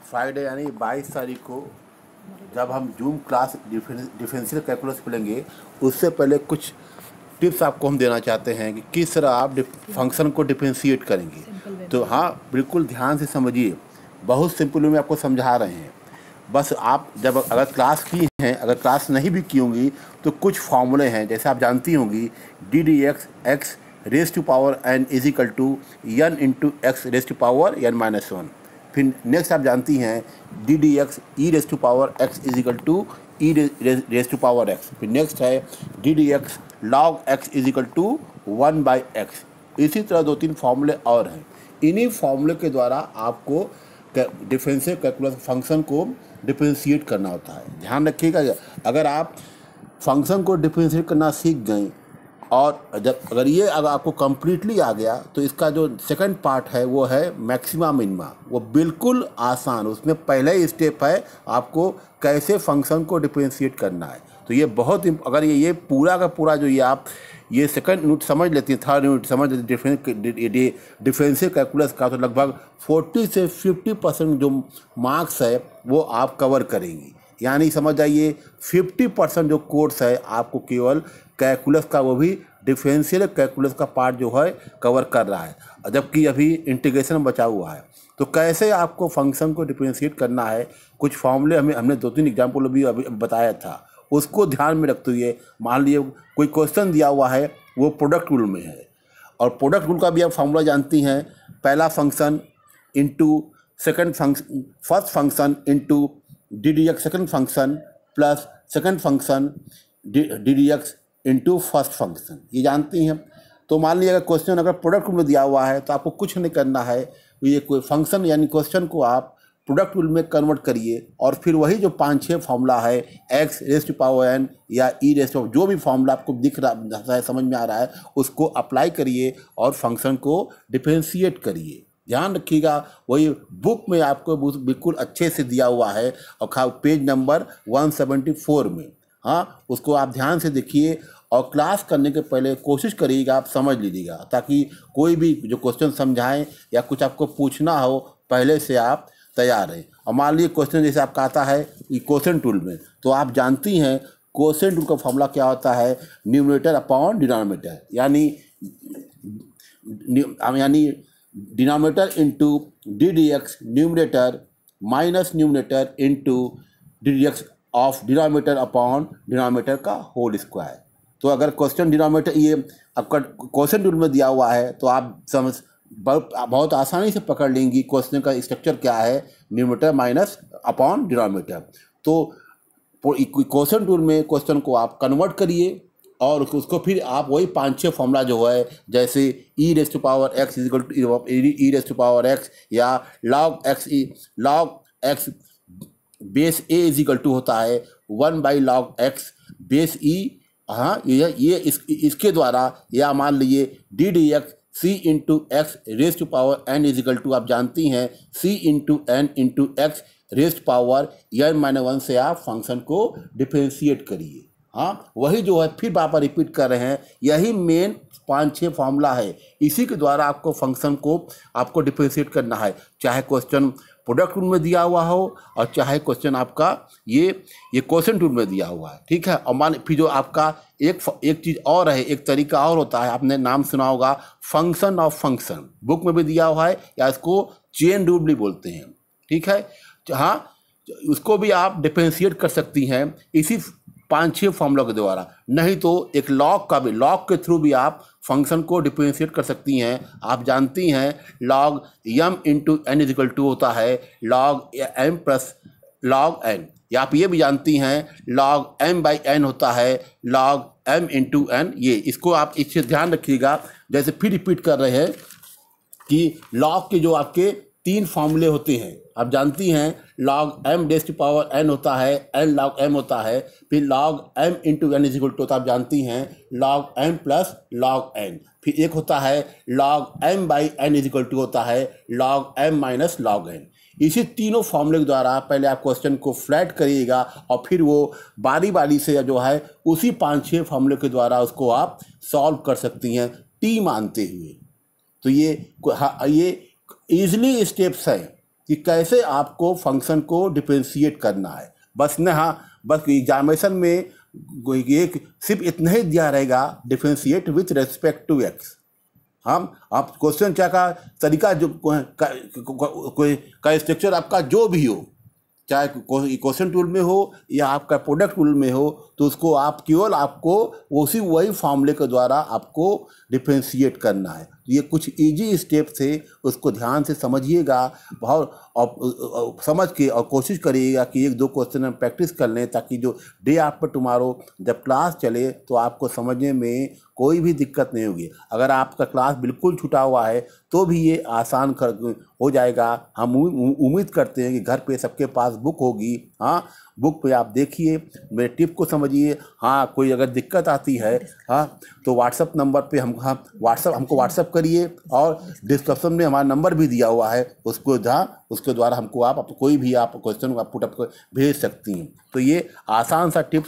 Friday यानी 22 तारीख को जब हम जूम क्लास डिफरेंशियल कैलकुलस पढ़ेंगे, उससे पहले कुछ टिप्स आपको हम देना चाहते हैं कि किस तरह आप फंक्शन को डिफरेंशिएट करेंगे। तो हाँ, बिल्कुल ध्यान से समझिए, बहुत सिंपल वे में आपको समझा रहे हैं। बस आप जब अगर क्लास की हैं, अगर क्लास नहीं भी की होंगी तो कुछ फॉर्मूले हैं, जैसे आप जानती होंगी d D x x raise to power N is equal to n into x raise to power N minus one. फिर नेक्स्ट आप जानती हैं d D x e raise to power x is equal to E raise to power x. फिर next है d D x log x is equal to 1/x। इसी तरह 2-3 फार्मूले और हैं। इन्हीं फार्मूले के द्वारा आपको डिफरेंशियल कैलकुलस फंक्शन को डिफरेंशिएट करना होता है। ध्यान रखिएगा, अगर आप फंक्शन को डिफरेंशिएट करना सीख गए और अगर ये आपको कम्प्लीटली आ गया तो इसका जो सेकंड पार्ट है वो है मैक्सिमा मिनिमा। वो बिल्कुल आसान, उसमें पहले ही स्टेप है आपको कैसे फंक्शन को डिफरेंशिएट करना है। तो ये बहुत, अगर ये पूरा का पूरा जो ये आप ये सेकंड यूनिट समझ लेती हैं, थर्ड यूनिट समझ लेती डिफरेंशियल कैलकुलस का, तो लगभग 40 से 50% जो मार्क्स है वो आप कवर करेंगी। यानी समझ जाइए 50% जो कोर्स है आपको केवल कैलकुलस का, वो भी डिफरेंशियल कैलकुलस का पार्ट जो है कवर कर रहा है, जबकि अभी इंटीग्रेशन बचा हुआ है। तो कैसे आपको फंक्शन को डिफरेंशिएट करना है, कुछ फॉर्मूले हमने 2-3 एग्जाम्पल भी अभी बताया था, उसको ध्यान में रखते हुए मान लीजिए कोई क्वेश्चन दिया हुआ है वो प्रोडक्ट रूल में है, और प्रोडक्ट रूल का भी आप फॉर्मूला जानती हैं, पहला function into second function, first function into D D x second function plus second function D D x into first function, ये जानती हैं। तो मान लीजिए अगर क्वेश्चन अगर प्रोडक्ट रूल में दिया हुआ है तो आपको कुछ नहीं करना है, ये कोई फंक्शन यानी क्वेश्चन को आप प्रोडक्ट रूल में कन्वर्ट करिए और फिर वही जो 5-6 फार्मूला है x raise to power n या ई रेज टू, जो भी फार्मूला आपको दिख रहा है, समझ में आ रहा है, उसको अप्लाई करिए और फंक्शन को डिफरेंशिएट करिए। ध्यान रखिएगा, वही बुक में आपको बिल्कुल अच्छे से दिया हुआ है और पेज नंबर 174 में। हाँ, उसको आप ध्यान से देखिए और क्लास करने के पहले कोशिश करिएगा आप समझ लीजिएगा, ताकि कोई भी जो क्वेश्चन समझाएं या कुछ आपको पूछना हो पहले से आप तैयार रहें। और मान लीजिए क्वेश्चन जैसे आपका आता है क्वोशेंट टूल में, तो आप जानती हैं क्वोशेंट टूल का फॉर्मूला क्या होता है, न्यूमरेटर अपॉन डिनोमिनेटर, यानी denominator into D D x numerator minus numerator into D D x of denominator upon denominator का होल स्क्वायर। तो अगर क्वेश्चन डिनोमिनेटर ये आपका क्वेश्चन रूल में दिया हुआ है तो आप समझ बहुत आसानी से पकड़ लेंगी क्वेश्चन का स्ट्रक्चर क्या है, न्यूमरेटर माइनस अपॉन डिनोमिनेटर। तो क्वेश्चन रूल में क्वेश्चन को आप कन्वर्ट करिए और उसको फिर आप वही 5-6 फॉर्मूला जो है, जैसे E raise to power x is equal to E raise to power X या log X base A is equal to होता है 1/log x बेस ई। हाँ, ये इसके द्वारा, या मान लीजिए D D X C into x raise to power N is equal to, आप जानती हैं C into N into x raise to power N minus 1 से आप फंक्शन को डिफरेंशिएट करिए। हाँ, वही जो है फिर वापस रिपीट कर रहे हैं, यही मेन 5-6 फार्मूला है, इसी के द्वारा आपको फंक्शन को आपको डिफरेंशिएट करना है, चाहे क्वेश्चन प्रोडक्ट रूल में दिया हुआ हो और चाहे क्वेश्चन आपका ये क्वोशेंट रूल में दिया हुआ है। ठीक है, और मान फिर जो आपका एक चीज़ और है, एक तरीका और होता है, आपने नाम सुना होगा फंक्शन ऑफ फंक्शन, बुक में भी दिया हुआ है, या इसको चेन रूल भी बोलते हैं। ठीक है, हाँ, उसको भी आप डिफरेंशिएट कर सकती हैं इसी 5-6 फॉर्मूला के द्वारा, नहीं तो एक लॉग का भी, लॉग के थ्रू भी आप फंक्शन को डिफरेंशिएट कर सकती हैं। आप जानती हैं log m into n is equal to होता है log m plus log n, या आप ये भी जानती हैं लॉग एम बाई एन होता है लॉग एम इंटू एन। ये इसको आप इससे ध्यान रखिएगा, जैसे फिर रिपीट कर रहे हैं कि लॉग के जो आपके 3 फार्मूले होते हैं, आप जानती हैं log m raise to power n होता है, एन लॉग एम होता है, फिर log m into n is equal to, आप जानती हैं log m plus log n, फिर एक होता है log m by n is equal to होता है log m minus log n. इसी तीनों फॉर्मूले के द्वारा पहले आप क्वेश्चन को फ्लैट करिएगा और फिर वो बारी बारी से जो है उसी 5-6 फॉर्मूले के द्वारा उसको आप सॉल्व कर सकती हैं टी मानते हुए। तो ये ईजिली स्टेप्स हैं, कि कैसे आपको फंक्शन को डिफरेंशिएट करना है। बस न हाँ, बस एग्जामिनेशन में एक सिर्फ इतना ही दिया रहेगा, differentiate with respect to x. हम आप क्वेश्चन क्या का तरीका जो कोई का स्ट्रक्चर आपका जो भी हो, चाहे क्वेश्चन टूल में हो या आपका प्रोडक्ट टूल में हो, तो उसको आप केवल आपको वही फॉर्मूले के द्वारा आपको डिफरेंशिएट करना है। तो ये कुछ इजी स्टेप थे, उसको ध्यान से समझिएगा बहुत, और समझ के और कोशिश करिएगा कि एक दो क्वेश्चन हम प्रैक्टिस कर लें, ताकि जो डे आफ्टर टुमारो जब क्लास चले तो आपको समझने में कोई भी दिक्कत नहीं होगी। अगर आपका क्लास बिल्कुल छूटा हुआ है तो भी ये आसान हो जाएगा। हम उम्मीद करते हैं कि घर पे सबके पास बुक होगी। हाँ, बुक पे आप देखिए, मेरे टिप को समझिए। हाँ, कोई अगर दिक्कत आती है हाँ तो व्हाट्सअप नंबर पे हमको व्हाट्सअप करिए, और डिस्क्रिप्शन में हमारा नंबर भी दिया हुआ है, उसके द्वारा हमको आप कोई भी आप क्वेश्चन आप पुट अप भेज सकती हैं। तो ये आसान सा टिप्स